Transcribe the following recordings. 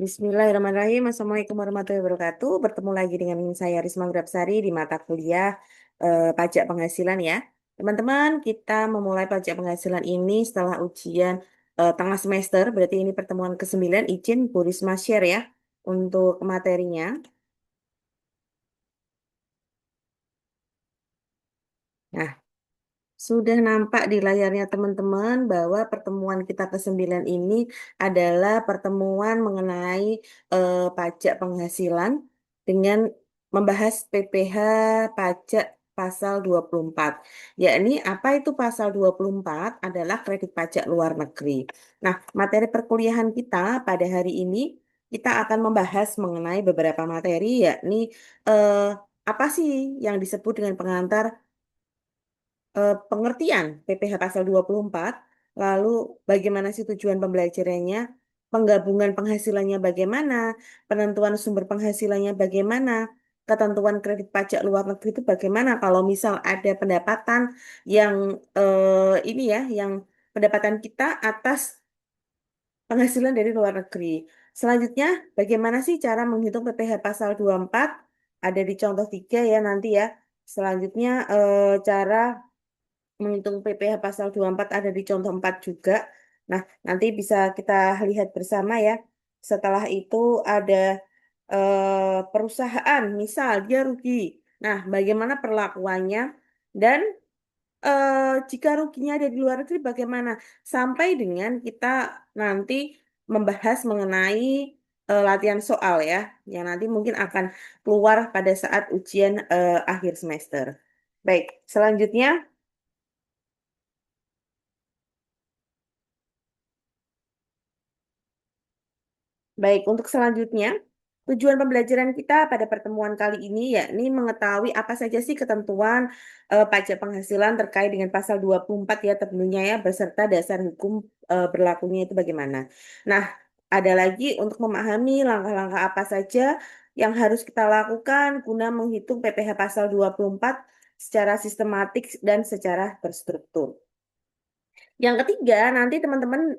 Bismillahirrahmanirrahim. Assalamualaikum warahmatullahi wabarakatuh. Bertemu lagi dengan saya Risma Grabsari di mata kuliah pajak penghasilan ya. Teman-teman, kita memulai pajak penghasilan ini setelah ujian tengah semester. Berarti ini pertemuan ke-9. Izin Bu Risma share ya untuk materinya. Nah, sudah nampak di layarnya teman-teman bahwa pertemuan kita ke-9 ini adalah pertemuan mengenai pajak penghasilan dengan membahas PPh pajak pasal 24. Yakni apa itu pasal 24 adalah kredit pajak luar negeri. Nah, materi perkuliahan kita pada hari ini kita akan membahas mengenai beberapa materi yakni eh, apa sih yang disebut dengan pengantar pengertian PPh pasal 24, lalu bagaimana sih tujuan pembelajarannya, penggabungan penghasilannya bagaimana, penentuan sumber penghasilannya bagaimana, ketentuan kredit pajak luar negeri itu bagaimana kalau misal ada pendapatan yang ini ya, yang pendapatan kita atas penghasilan dari luar negeri. Selanjutnya, bagaimana sih cara menghitung PPh pasal 24? Ada di contoh 3 ya nanti ya. Selanjutnya, cara menghitung PPh pasal 24 ada di contoh 4 juga. Nah, nanti bisa kita lihat bersama ya. Setelah itu ada perusahaan, misal dia rugi. Nah, bagaimana perlakuannya? Dan jika ruginya ada di luar negeri, bagaimana? Sampai dengan kita nanti membahas mengenai latihan soal ya, yang nanti mungkin akan keluar pada saat ujian akhir semester. Baik, selanjutnya. Baik, untuk selanjutnya, tujuan pembelajaran kita pada pertemuan kali ini yakni mengetahui apa saja sih ketentuan pajak penghasilan terkait dengan pasal 24 ya tentunya ya beserta dasar hukum berlakunya itu bagaimana. Nah, ada lagi untuk memahami langkah-langkah apa saja yang harus kita lakukan guna menghitung PPh pasal 24 secara sistematik dan secara terstruktur. Yang ketiga, nanti teman-teman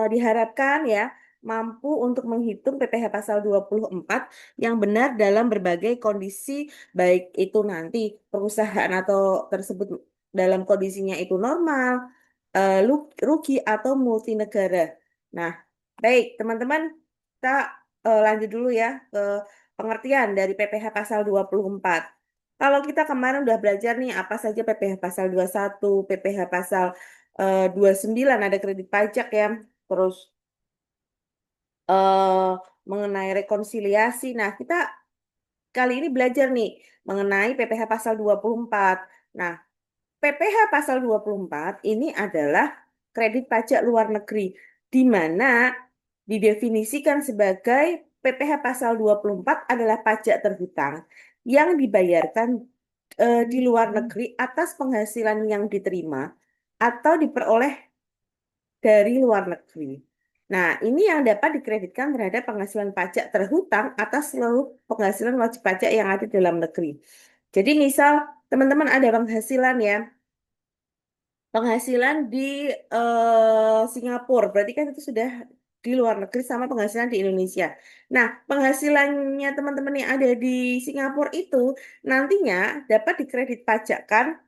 diharapkan ya mampu untuk menghitung PPh pasal 24 yang benar dalam berbagai kondisi, baik itu nanti perusahaan atau tersebut dalam kondisinya itu normal, rugi atau multinegara. Nah, baik teman-teman, kita lanjut dulu ya ke pengertian dari PPh pasal 24. Kalau kita kemarin udah belajar nih apa saja PPh pasal 21, PPh pasal 29 ada kredit pajak ya. Terus eh mengenai rekonsiliasi. Nah, kita kali ini belajar nih mengenai PPh pasal 24. Nah, PPh pasal 24 ini adalah kredit pajak luar negeri di mana didefinisikan sebagai PPh pasal 24 adalah pajak terhutang yang dibayarkan di luar negeri atas penghasilan yang diterima atau diperoleh dari luar negeri. Nah, ini yang dapat dikreditkan terhadap penghasilan pajak terhutang atas seluruh penghasilan wajib pajak yang ada di dalam negeri. Jadi misal teman-teman ada penghasilan ya, penghasilan di Singapura, berarti kan itu sudah di luar negeri sama penghasilan di Indonesia. Nah, penghasilannya teman-teman yang ada di Singapura itu nantinya dapat dikredit pajakkan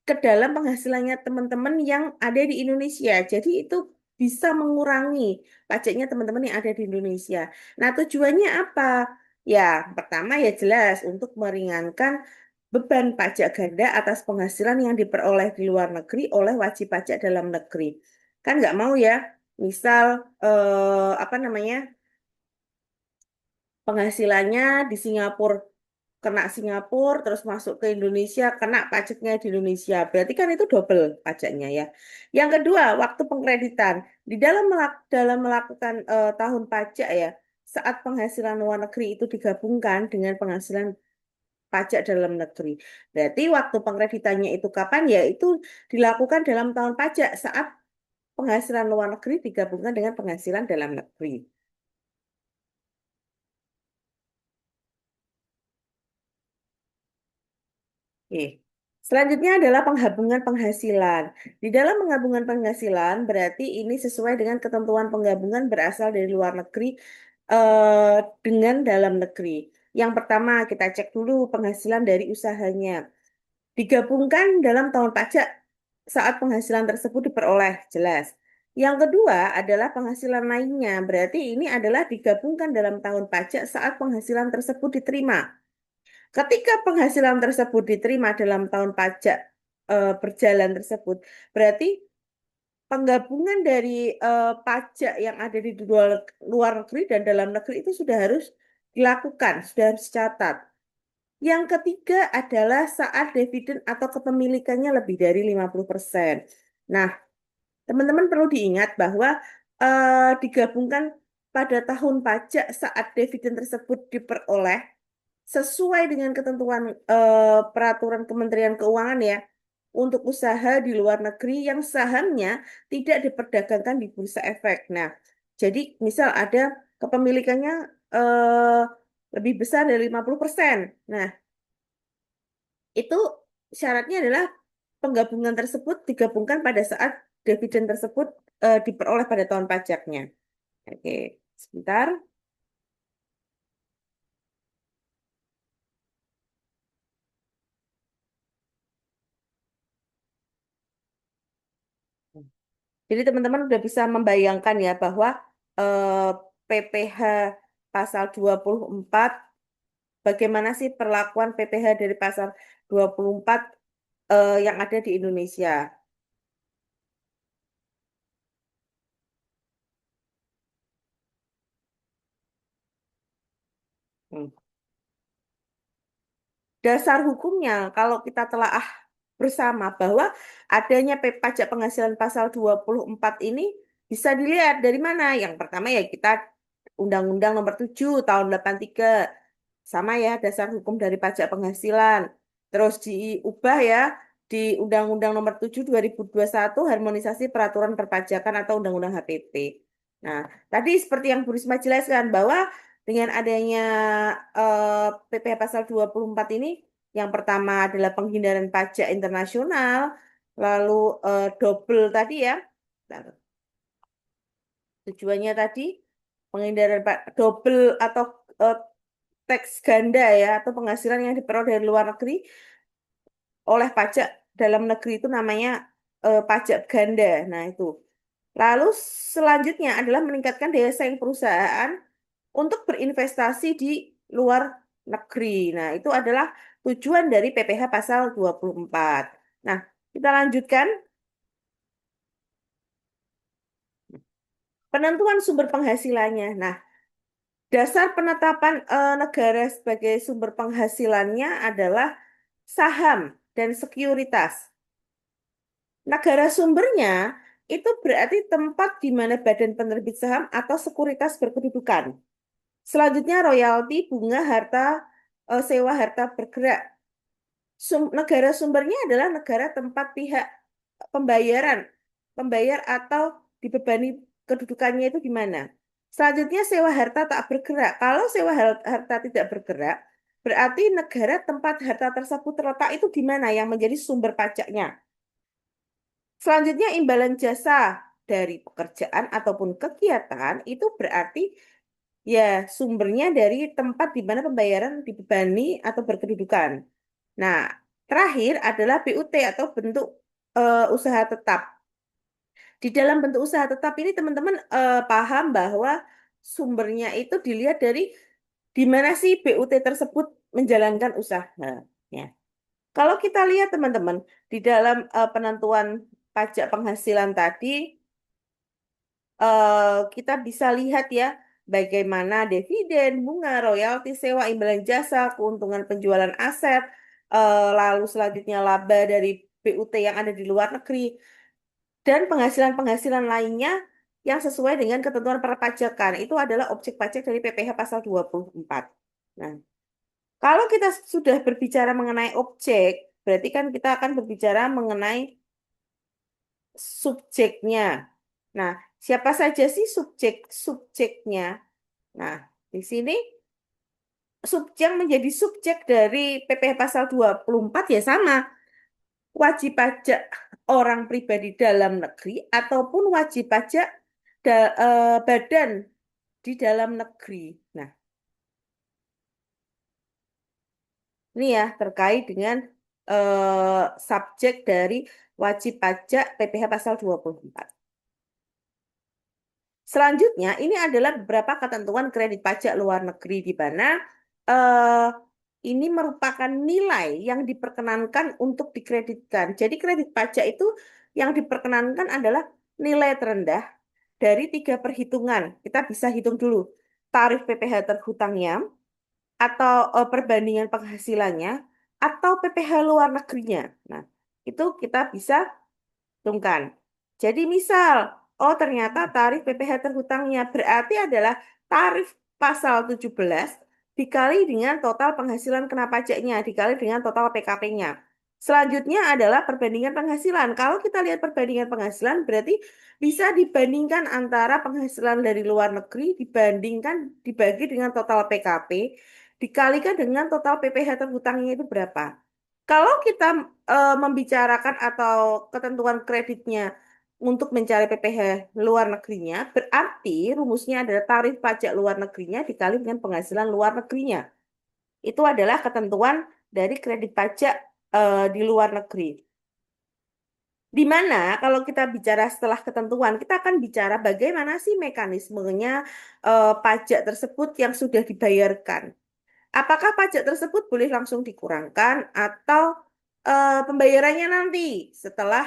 ke dalam penghasilannya teman-teman yang ada di Indonesia. Jadi itu bisa mengurangi pajaknya teman-teman yang ada di Indonesia. Nah, tujuannya apa? Ya, pertama ya jelas untuk meringankan beban pajak ganda atas penghasilan yang diperoleh di luar negeri oleh wajib pajak dalam negeri. Kan nggak mau ya, misal apa namanya penghasilannya di Singapura kena Singapura terus masuk ke Indonesia kena pajaknya di Indonesia berarti kan itu double pajaknya ya. Yang kedua waktu pengkreditan di dalam melakukan tahun pajak ya saat penghasilan luar negeri itu digabungkan dengan penghasilan pajak dalam negeri berarti waktu pengkreditannya itu kapan ya itu dilakukan dalam tahun pajak saat penghasilan luar negeri digabungkan dengan penghasilan dalam negeri. Oke. Selanjutnya adalah penggabungan penghasilan. Di dalam penggabungan penghasilan berarti ini sesuai dengan ketentuan penggabungan berasal dari luar negeri dengan dalam negeri. Yang pertama kita cek dulu penghasilan dari usahanya. Digabungkan dalam tahun pajak saat penghasilan tersebut diperoleh, jelas. Yang kedua adalah penghasilan lainnya, berarti ini adalah digabungkan dalam tahun pajak saat penghasilan tersebut diterima. Ketika penghasilan tersebut diterima dalam tahun pajak berjalan tersebut, berarti penggabungan dari pajak yang ada di luar negeri dan dalam negeri itu sudah harus dilakukan, sudah harus dicatat. Yang ketiga adalah saat dividen atau kepemilikannya lebih dari 50%. Nah, teman-teman perlu diingat bahwa digabungkan pada tahun pajak saat dividen tersebut diperoleh sesuai dengan ketentuan peraturan Kementerian Keuangan ya untuk usaha di luar negeri yang sahamnya tidak diperdagangkan di bursa efek. Nah, jadi misal ada kepemilikannya eh, lebih besar dari 50%. Nah, itu syaratnya adalah penggabungan tersebut digabungkan pada saat dividen tersebut diperoleh pada tahun pajaknya. Oke, sebentar. Jadi teman-teman udah bisa membayangkan ya bahwa eh, PPh pasal 24, bagaimana sih perlakuan PPh dari pasal 24 yang ada di Indonesia. Hmm. Dasar hukumnya, kalau kita telaah bersama bahwa adanya pajak penghasilan pasal 24 ini bisa dilihat dari mana. Yang pertama ya kita Undang-Undang Nomor 7 tahun 83 sama ya dasar hukum dari pajak penghasilan. Terus diubah ya di Undang-Undang Nomor 7 2021 harmonisasi peraturan perpajakan atau Undang-Undang HPP. Nah, tadi seperti yang Bu Risma jelaskan bahwa dengan adanya PPh pasal 24 ini yang pertama adalah penghindaran pajak internasional, lalu double tadi ya. Nah, tujuannya tadi penghindaran double atau eh, teks ganda ya atau penghasilan yang diperoleh dari luar negeri oleh pajak dalam negeri itu namanya pajak ganda. Nah, itu. Lalu selanjutnya adalah meningkatkan daya saing perusahaan untuk berinvestasi di luar negeri. Nah, itu adalah tujuan dari PPh pasal 24. Nah, kita lanjutkan penentuan sumber penghasilannya. Nah, dasar penetapan negara sebagai sumber penghasilannya adalah saham dan sekuritas. Negara sumbernya itu berarti tempat di mana badan penerbit saham atau sekuritas berkedudukan. Selanjutnya royalti, bunga, harta, sewa harta bergerak. Negara sumbernya adalah negara tempat pihak pembayaran, pembayar atau dibebani kedudukannya itu di mana. Selanjutnya sewa harta tak bergerak. Kalau sewa harta tidak bergerak, berarti negara tempat harta tersebut terletak itu di mana yang menjadi sumber pajaknya. Selanjutnya imbalan jasa dari pekerjaan ataupun kegiatan itu berarti ya sumbernya dari tempat di mana pembayaran dibebani atau berkedudukan. Nah, terakhir adalah BUT atau bentuk usaha tetap. Di dalam bentuk usaha tetap ini teman-teman paham bahwa sumbernya itu dilihat dari di mana sih BUT tersebut menjalankan usaha. Ya. Kalau kita lihat teman-teman di dalam penentuan pajak penghasilan tadi kita bisa lihat ya bagaimana dividen, bunga, royalti, sewa, imbalan jasa, keuntungan penjualan aset, lalu selanjutnya laba dari BUT yang ada di luar negeri, dan penghasilan-penghasilan lainnya yang sesuai dengan ketentuan perpajakan. Itu adalah objek pajak dari PPh pasal 24. Nah, kalau kita sudah berbicara mengenai objek, berarti kan kita akan berbicara mengenai subjeknya. Nah, siapa saja sih subjeknya? Nah, di sini yang menjadi subjek dari PPh pasal 24 ya sama. wajib pajak orang pribadi dalam negeri ataupun wajib pajak badan di dalam negeri. Nah, ini ya terkait dengan subjek dari wajib pajak PPh pasal 24. Selanjutnya, ini adalah beberapa ketentuan kredit pajak luar negeri di mana eh, ini merupakan nilai yang diperkenankan untuk dikreditkan. Jadi kredit pajak itu yang diperkenankan adalah nilai terendah dari tiga perhitungan. Kita bisa hitung dulu tarif PPh terhutangnya, atau perbandingan penghasilannya, atau PPh luar negerinya. Nah, itu kita bisa hitungkan. Jadi misal, oh ternyata tarif PPh terhutangnya berarti adalah tarif pasal 17 dikali dengan total penghasilan kena pajaknya, dikali dengan total PKP-nya. Selanjutnya adalah perbandingan penghasilan. Kalau kita lihat perbandingan penghasilan, berarti bisa dibandingkan antara penghasilan dari luar negeri dibandingkan dibagi dengan total PKP, dikalikan dengan total PPh terhutangnya itu berapa. Kalau kita membicarakan atau ketentuan kreditnya untuk mencari PPh luar negerinya, berarti rumusnya adalah tarif pajak luar negerinya dikali dengan penghasilan luar negerinya. Itu adalah ketentuan dari kredit pajak di luar negeri. Di mana kalau kita bicara setelah ketentuan, kita akan bicara bagaimana sih mekanismenya pajak tersebut yang sudah dibayarkan. Apakah pajak tersebut boleh langsung dikurangkan atau pembayarannya nanti setelah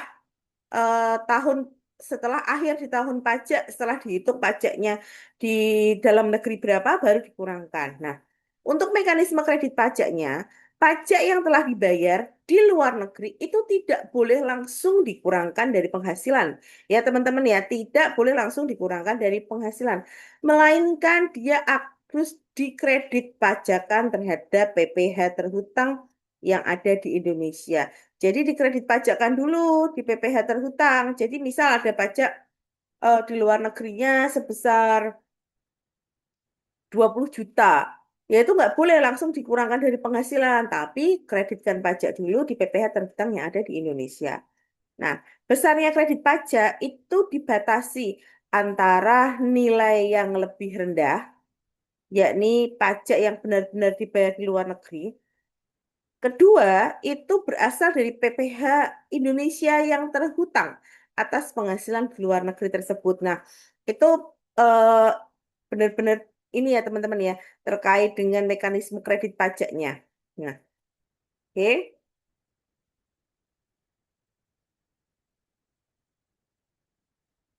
tahun setelah akhir di tahun pajak, setelah dihitung pajaknya di dalam negeri berapa baru dikurangkan. Nah, untuk mekanisme kredit pajaknya, pajak yang telah dibayar di luar negeri itu tidak boleh langsung dikurangkan dari penghasilan. Ya, teman-teman ya, tidak boleh langsung dikurangkan dari penghasilan, melainkan dia harus dikredit pajakan terhadap PPh terhutang yang ada di Indonesia. Jadi dikredit pajakkan dulu di PPh terhutang. Jadi misal ada pajak di luar negerinya sebesar 20 juta. Ya itu nggak boleh langsung dikurangkan dari penghasilan, tapi kreditkan pajak dulu di PPh terhutang yang ada di Indonesia. Nah, besarnya kredit pajak itu dibatasi antara nilai yang lebih rendah, yakni pajak yang benar-benar dibayar di luar negeri. Kedua, itu berasal dari PPh Indonesia yang terhutang atas penghasilan di luar negeri tersebut. Nah, itu eh, benar-benar ini ya teman-teman ya, terkait dengan mekanisme kredit pajaknya. Nah, oke.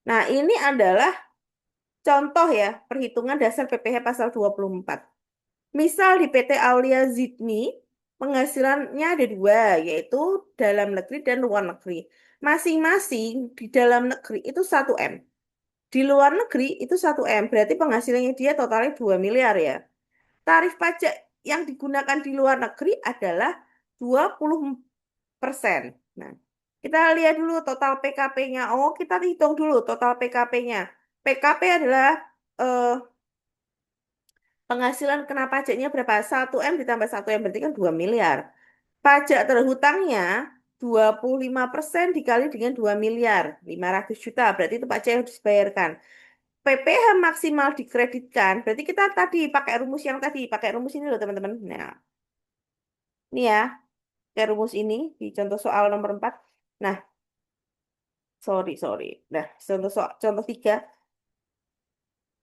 Nah, ini adalah contoh ya, perhitungan dasar PPh pasal 24. Misal di PT Aulia Zidni, penghasilannya ada dua, yaitu dalam negeri dan luar negeri. Masing-masing di dalam negeri itu 1 M. Di luar negeri itu 1 M, berarti penghasilannya dia totalnya 2 miliar ya. Tarif pajak yang digunakan di luar negeri adalah 20%. Nah, kita lihat dulu total PKP-nya. Oh, kita hitung dulu total PKP-nya. PKP adalah eh, penghasilan kena pajaknya berapa? 1 M ditambah 1 M berarti kan 2 miliar. Pajak terhutangnya 25% dikali dengan 2 miliar, 500 juta. Berarti itu pajak yang harus dibayarkan. PPh maksimal dikreditkan. Berarti kita tadi pakai rumus yang tadi, pakai rumus ini loh teman-teman. Nah, ini ya, pakai rumus ini di contoh soal nomor 4. Nah, sorry. Nah, contoh 3,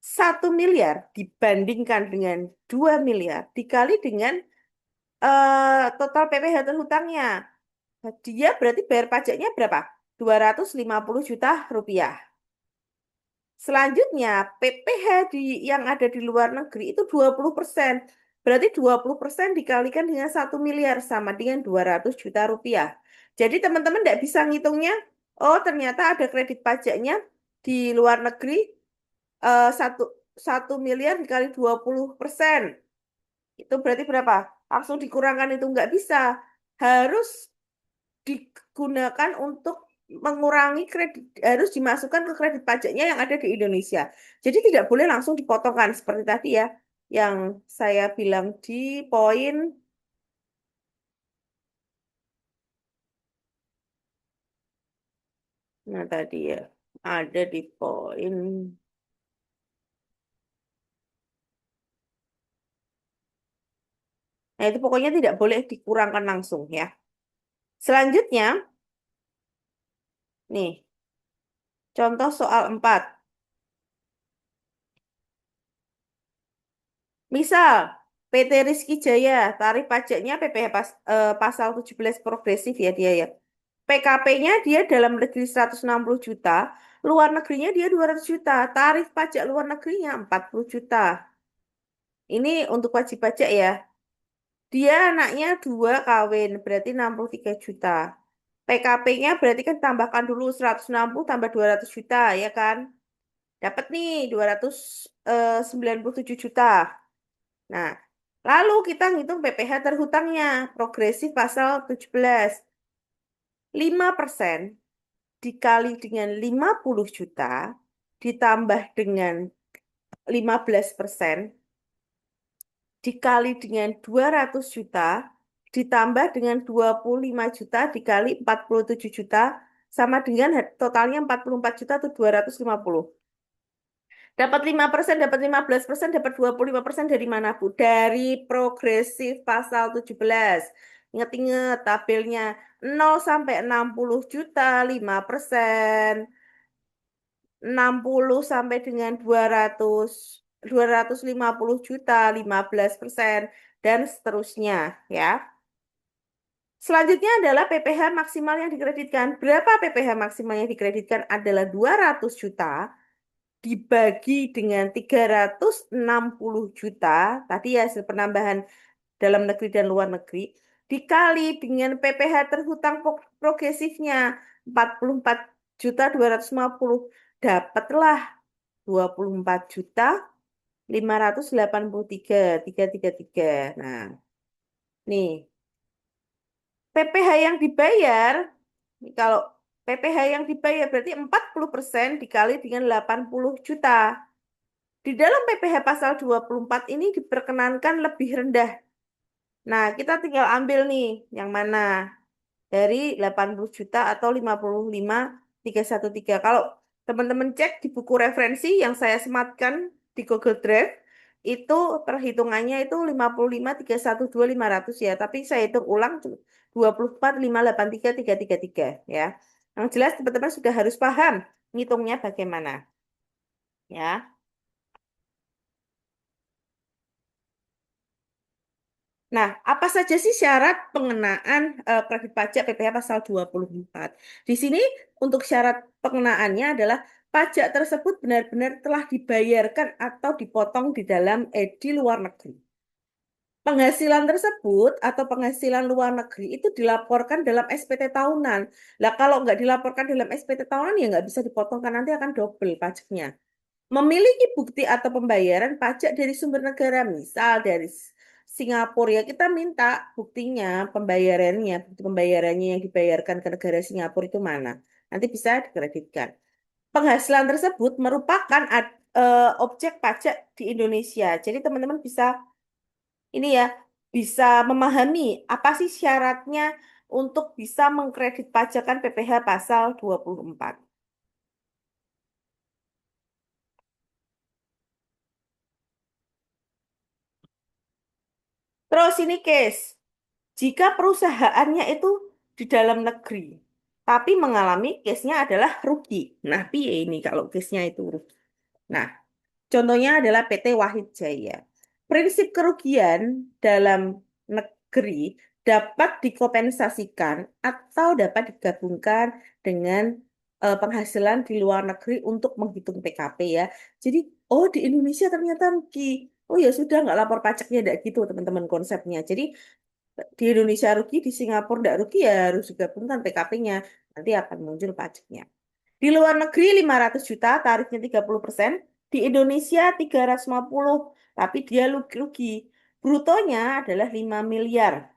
1 miliar dibandingkan dengan 2 miliar dikali dengan total PPh terhutangnya. Dia berarti bayar pajaknya berapa? 250 juta rupiah. Selanjutnya, PPh yang ada di luar negeri itu 20%. Berarti 20% dikalikan dengan 1 miliar sama dengan 200 juta rupiah. Jadi teman-teman tidak bisa ngitungnya, oh ternyata ada kredit pajaknya di luar negeri eh, satu, 1 miliar dikali 20%. Itu berarti berapa? Langsung dikurangkan itu nggak bisa. Harus digunakan untuk mengurangi kredit, harus dimasukkan ke kredit pajaknya yang ada di Indonesia. Jadi tidak boleh langsung dipotongkan seperti tadi ya, yang saya bilang di poin Nah, tadi ya ada di poin. Nah, itu pokoknya tidak boleh dikurangkan langsung ya. Selanjutnya, nih, contoh soal 4. Misal, PT Rizky Jaya, tarif pajaknya PPh pasal 17 progresif ya dia ya. PKP-nya dia dalam negeri 160 juta, luar negerinya dia 200 juta. Tarif pajak luar negerinya 40 juta. Ini untuk wajib pajak ya. Dia anaknya dua kawin, berarti 63 juta. PKP-nya berarti kan tambahkan dulu 160 tambah 200 juta, ya kan? Dapat nih 297 juta. Nah, lalu kita ngitung PPh terhutangnya, progresif pasal 17. 5% dikali dengan 50 juta, ditambah dengan 15%, dikali dengan 200 juta, ditambah dengan 25 juta, dikali 47 juta, sama dengan totalnya 44 juta atau 250. Dapat 5%, dapat 15%, dapat 25% dari mana, Bu? Dari progresif pasal 17. Ingat-ingat tabelnya 0 sampai 60 juta, 5%. 60 sampai dengan 250 juta, 15%, dan seterusnya, ya. Selanjutnya adalah PPh maksimal yang dikreditkan. Berapa PPh maksimal yang dikreditkan adalah 200 juta dibagi dengan 360 juta, tadi ya hasil penambahan dalam negeri dan luar negeri, dikali dengan PPh terhutang progresifnya 44 juta 250, dapatlah 24 juta 583.333. Nah, nih PPh yang dibayar, kalau PPh yang dibayar berarti 40% dikali dengan 80 juta. Di dalam PPh pasal 24 ini diperkenankan lebih rendah. Nah, kita tinggal ambil nih yang mana dari 80 juta atau 55.313. Kalau teman-teman cek di buku referensi yang saya sematkan di Google Drive, itu perhitungannya itu 55.312.500 ya. Tapi saya hitung ulang 24.583.333 ya. Yang jelas teman-teman sudah harus paham ngitungnya bagaimana ya. Nah, apa saja sih syarat pengenaan kredit pajak PPh pasal 24? Di sini untuk syarat pengenaannya adalah pajak tersebut benar-benar telah dibayarkan atau dipotong di luar negeri. Penghasilan tersebut atau penghasilan luar negeri itu dilaporkan dalam SPT tahunan. Lah kalau nggak dilaporkan dalam SPT tahunan ya nggak bisa dipotongkan, nanti akan double pajaknya. Memiliki bukti atau pembayaran pajak dari sumber negara, misal dari Singapura ya kita minta buktinya, pembayarannya, bukti pembayarannya yang dibayarkan ke negara Singapura itu mana. Nanti bisa dikreditkan. Penghasilan tersebut merupakan objek pajak di Indonesia. Jadi teman-teman bisa ini ya, bisa memahami apa sih syaratnya untuk bisa mengkredit pajakan PPh pasal 24. Terus ini case. Jika perusahaannya itu di dalam negeri, tapi mengalami case-nya adalah rugi. Nah, piye ini kalau case-nya itu rugi? Nah, contohnya adalah PT Wahid Jaya. Prinsip kerugian dalam negeri dapat dikompensasikan atau dapat digabungkan dengan penghasilan di luar negeri untuk menghitung PKP ya. Jadi, oh di Indonesia ternyata rugi. Oh ya sudah nggak lapor pajaknya, enggak gitu teman-teman konsepnya. Jadi di Indonesia rugi, di Singapura tidak rugi ya harus digabungkan PKP-nya. Nanti akan muncul pajaknya. Di luar negeri 500 juta, tarifnya 30%. Di Indonesia 350, tapi dia rugi. Brutonya adalah 5 miliar.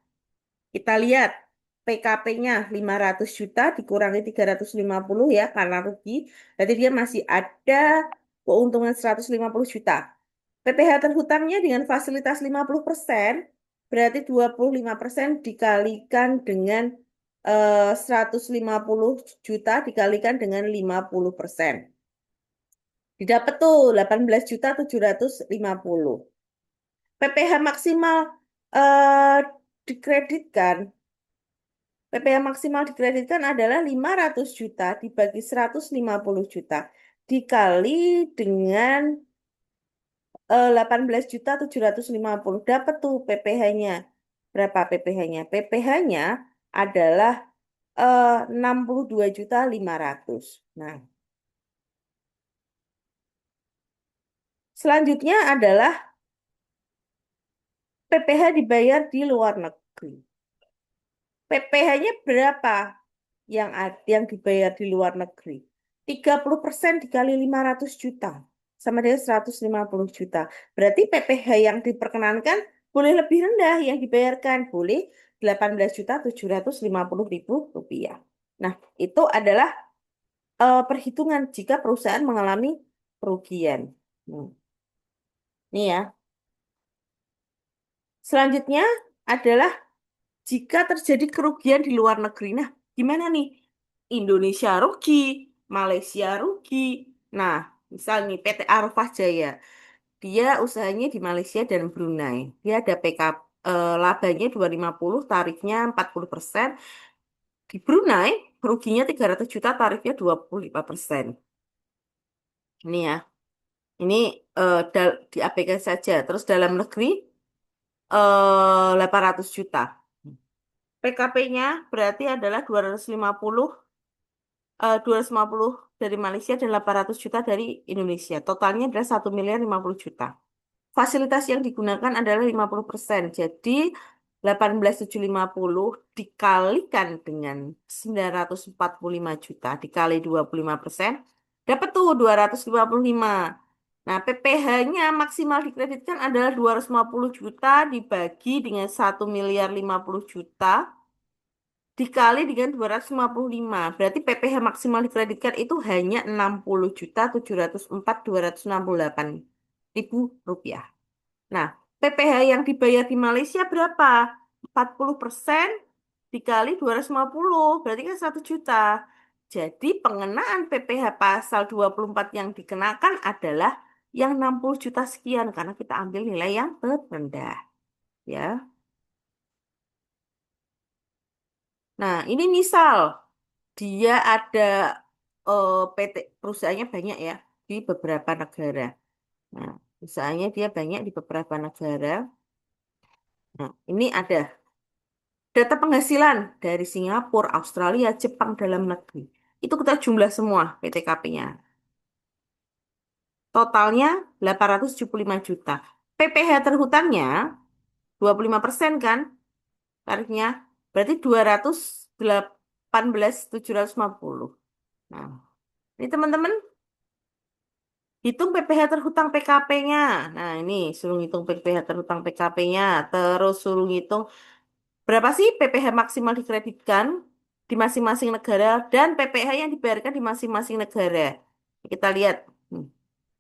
Kita lihat PKP-nya 500 juta dikurangi 350 ya karena rugi. Berarti dia masih ada keuntungan 150 juta. PPh terhutangnya dengan fasilitas 50%, berarti 25% dikalikan dengan 150 juta dikalikan dengan 50%. Didapat tuh 18.750. PPh maksimal eh, dikreditkan. PPh maksimal dikreditkan adalah 500 juta dibagi 150 juta dikali dengan 18.750. Dapat tuh PPh-nya. Berapa PPh-nya? PPh-nya adalah 62.500. Nah, selanjutnya adalah PPh dibayar di luar negeri. PPh-nya berapa yang dibayar di luar negeri? 30% dikali 500 juta. Sama dengan 150 juta. Berarti PPh yang diperkenankan boleh lebih rendah yang dibayarkan. Boleh 18.750.000 rupiah. Nah, itu adalah perhitungan jika perusahaan mengalami kerugian. Hmm. Ini ya. Selanjutnya adalah jika terjadi kerugian di luar negeri. Nah, gimana nih? Indonesia rugi, Malaysia rugi. Nah, misal nih PT Arfah Jaya, dia usahanya di Malaysia dan Brunei. Dia ada labanya 250, tarifnya 40%. Di Brunei, ruginya 300 juta, tarifnya 25%. Ini ya, ini diabaikan saja. Terus dalam negeri, 800 juta. PKP-nya berarti adalah 250 dari Malaysia dan 800 juta dari Indonesia. Totalnya adalah 1.050.000.000. Fasilitas yang digunakan adalah 50%. Jadi 18.750 dikalikan dengan 945 juta dikali 25%, dapat tuh 255. Nah, PPh-nya maksimal dikreditkan adalah 250 juta dibagi dengan 1.050.000.000 dikali dengan 255. Berarti PPh maksimal dikreditkan itu hanya 60.704.268 ribu rupiah. Nah, PPh yang dibayar di Malaysia berapa? 40% dikali 250, berarti kan 1 juta. Jadi pengenaan PPh pasal 24 yang dikenakan adalah yang 60 juta sekian, karena kita ambil nilai yang terendah. Ya. Nah, ini misal dia ada PT perusahaannya banyak ya di beberapa negara. Nah, misalnya dia banyak di beberapa negara. Nah, ini ada data penghasilan dari Singapura, Australia, Jepang dalam negeri. Itu kita jumlah semua PTKP-nya. Totalnya 875 juta. PPh terhutangnya 25% kan tarifnya. Berarti 218.750. Nah, ini teman-teman hitung PPh terhutang PKP-nya. Nah, ini suruh hitung PPh terhutang PKP-nya. Terus suruh hitung berapa sih PPh maksimal dikreditkan di masing-masing negara dan PPh yang dibayarkan di masing-masing negara. Kita lihat. Hmm.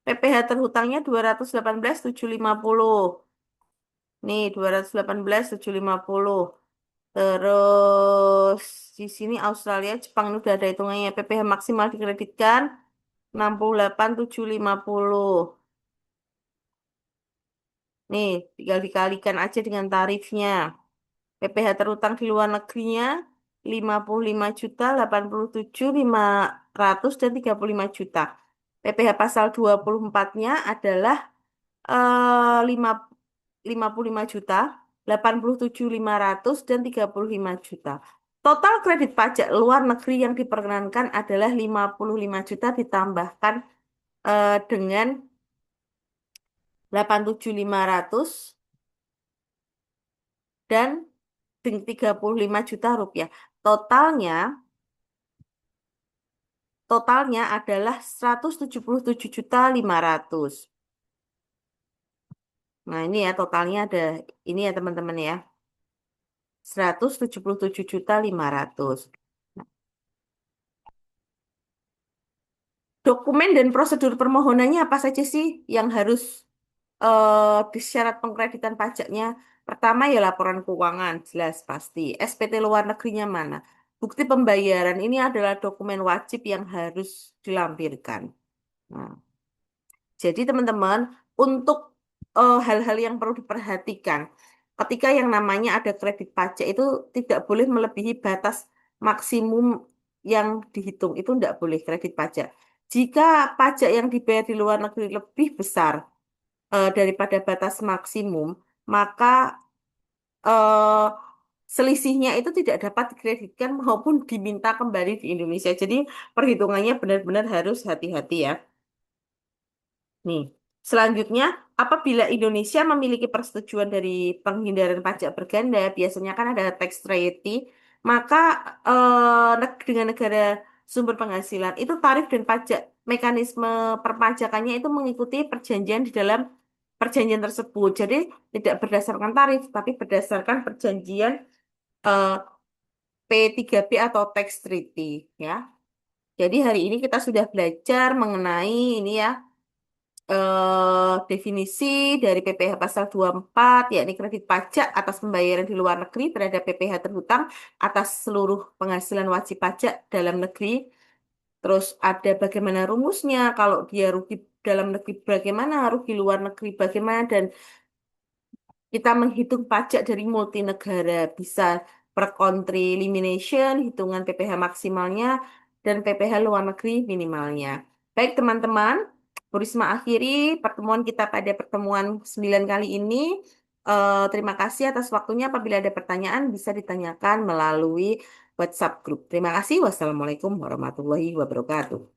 PPh terhutangnya 218.750. Nih, 218.750. Terus di sini Australia, Jepang ini udah ada hitungannya. PPh maksimal dikreditkan 68.750. Nih, tinggal dikalikan aja dengan tarifnya. PPh terutang di luar negerinya 55.087.500 dan 35 juta. PPh pasal 24-nya adalah 55 juta, 87.500 dan 35 juta. Total kredit pajak luar negeri yang diperkenankan adalah 55 juta ditambahkan dengan 87.500 dan 35 juta rupiah. Totalnya totalnya adalah 177.500. Nah, ini ya totalnya ada ini ya teman-teman ya. 177.500. Nah, dokumen dan prosedur permohonannya apa saja sih yang harus di syarat pengkreditan pajaknya? Pertama ya laporan keuangan, jelas pasti. SPT luar negerinya mana? bukti pembayaran ini adalah dokumen wajib yang harus dilampirkan. Nah, jadi teman-teman, untuk hal-hal yang perlu diperhatikan, ketika yang namanya ada kredit pajak itu tidak boleh melebihi batas maksimum yang dihitung. Itu tidak boleh kredit pajak. Jika pajak yang dibayar di luar negeri lebih besar daripada batas maksimum, maka eh, selisihnya itu tidak dapat dikreditkan maupun diminta kembali di Indonesia. Jadi perhitungannya benar-benar harus hati-hati ya. Nih, selanjutnya, apabila Indonesia memiliki persetujuan dari penghindaran pajak berganda, biasanya kan ada tax treaty, maka dengan negara sumber penghasilan itu tarif dan pajak mekanisme perpajakannya itu mengikuti perjanjian di dalam perjanjian tersebut. Jadi tidak berdasarkan tarif, tapi berdasarkan perjanjian eh, P3B atau tax treaty ya. Jadi hari ini kita sudah belajar mengenai ini ya definisi dari PPh pasal 24, yakni kredit pajak atas pembayaran di luar negeri terhadap PPh terhutang atas seluruh penghasilan wajib pajak dalam negeri. Terus ada bagaimana rumusnya, kalau dia rugi dalam negeri bagaimana, rugi luar negeri bagaimana, dan kita menghitung pajak dari multinegara, bisa per country elimination, hitungan PPh maksimalnya, dan PPh luar negeri minimalnya. Baik teman-teman, Bu Risma akhiri pertemuan kita pada pertemuan 9 kali ini. Terima kasih atas waktunya. Apabila ada pertanyaan, bisa ditanyakan melalui WhatsApp grup. Terima kasih. Wassalamualaikum warahmatullahi wabarakatuh.